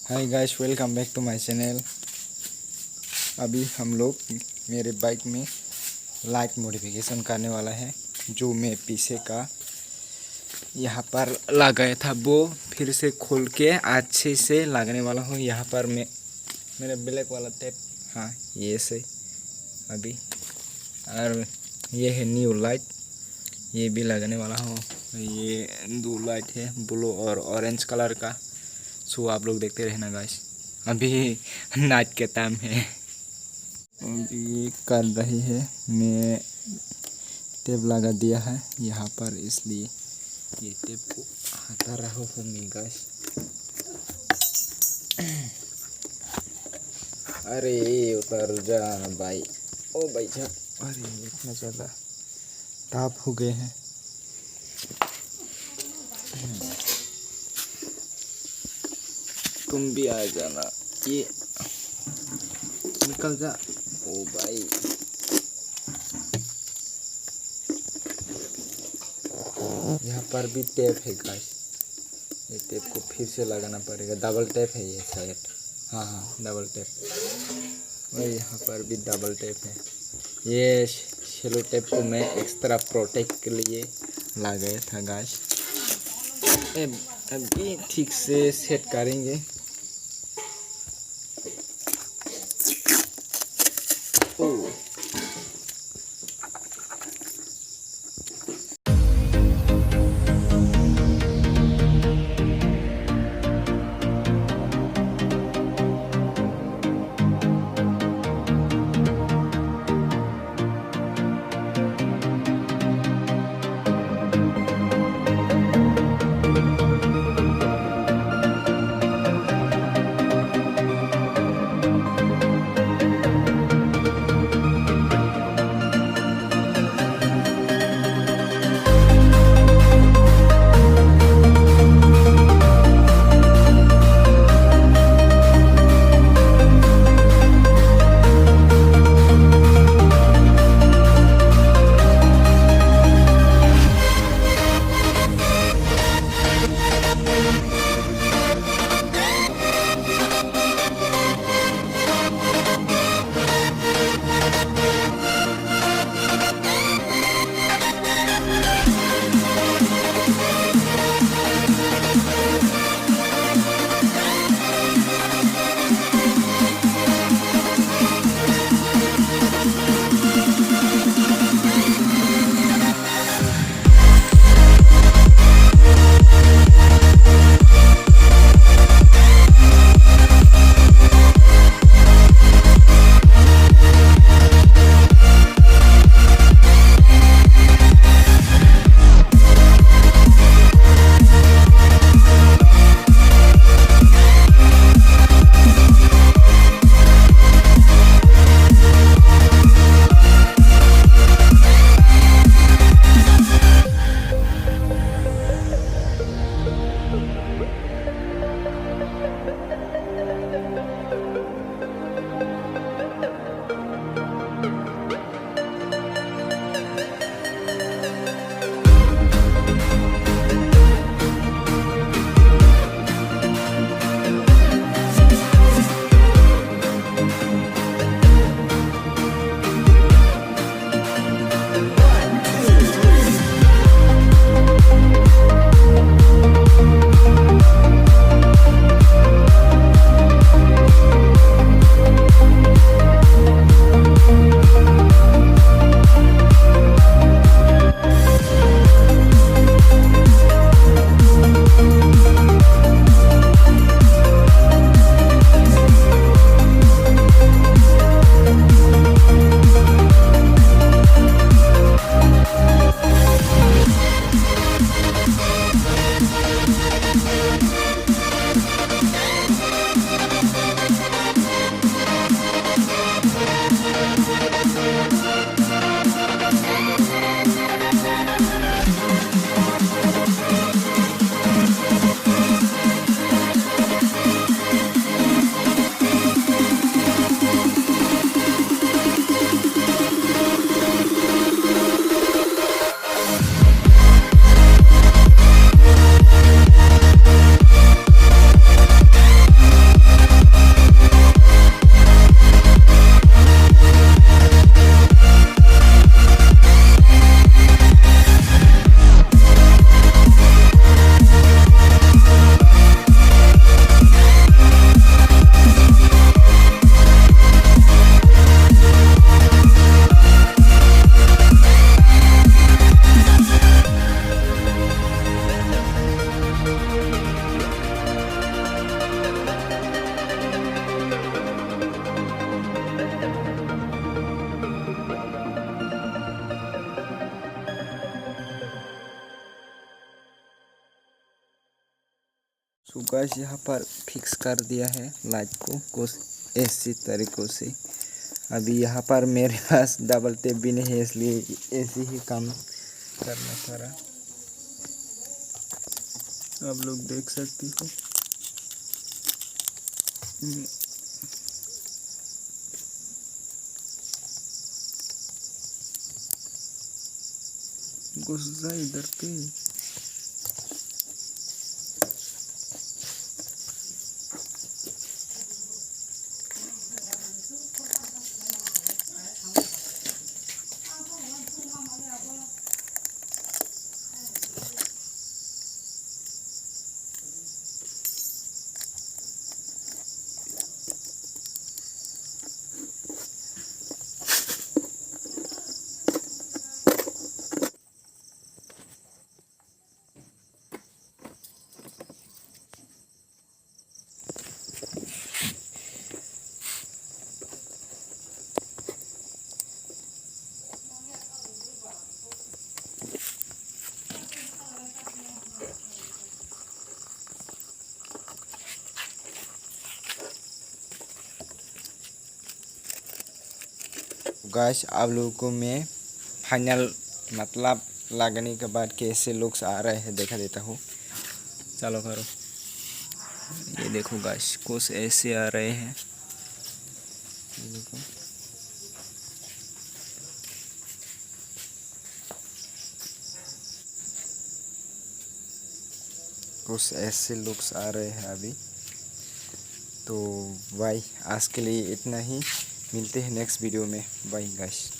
Hi guys, welcome back to my channel. अभी हम लोग मेरे बाइक में लाइट मॉडिफिकेशन करने वाला है। जो मैं पीछे का यहाँ पर लगाया था वो फिर से खोल के अच्छे से लगाने वाला हूँ। यहाँ पर मैं मेरा ब्लैक वाला टेप, हाँ ये से अभी, और ये है न्यू लाइट, ये भी लगाने वाला हूँ। ये दो लाइट है, ब्लू और ऑरेंज कलर का। सो आप लोग देखते रहना गाइस। अभी नाइट के टाइम है, अभी कर रही है। मैं टेप लगा दिया है यहाँ पर, इसलिए ये टेप को हटा रहा हूँ मैं गाइस। अरे उतर जा भाई, ओ भाई साहब, अरे इतना ज़्यादा टाप हो गए हैं। तुम भी आ जाना, ये निकल जा। ओ भाई, यहाँ पर भी टेप है गाइस। ये टेप को फिर से लगाना पड़ेगा। डबल टेप है ये शायद, हाँ डबल टेप। और यहाँ पर भी डबल टेप है। ये शेलो टेप को मैं एक्स्ट्रा प्रोटेक्ट के लिए लगाया था गाइस। अभी ठीक से सेट करेंगे। गैस यहाँ पर फिक्स कर दिया है लाइट को कुछ ऐसी तरीक़ों से। अभी यहाँ पर मेरे पास डबल टेप भी नहीं है, इसलिए ऐसे ही काम करना पड़ा। आप लोग देख सकते हो। गुस्सा इधर पे। गाइस आप लोगों को मैं फाइनल मतलब लगने के बाद कैसे लुक्स आ रहे हैं दिखा देता हूँ। चलो करो। ये देखो गाइस कुछ ऐसे आ रहे हैं। ये देखो कुछ ऐसे लुक्स आ रहे हैं अभी। तो भाई आज के लिए इतना ही, मिलते हैं नेक्स्ट वीडियो में। Bye guys.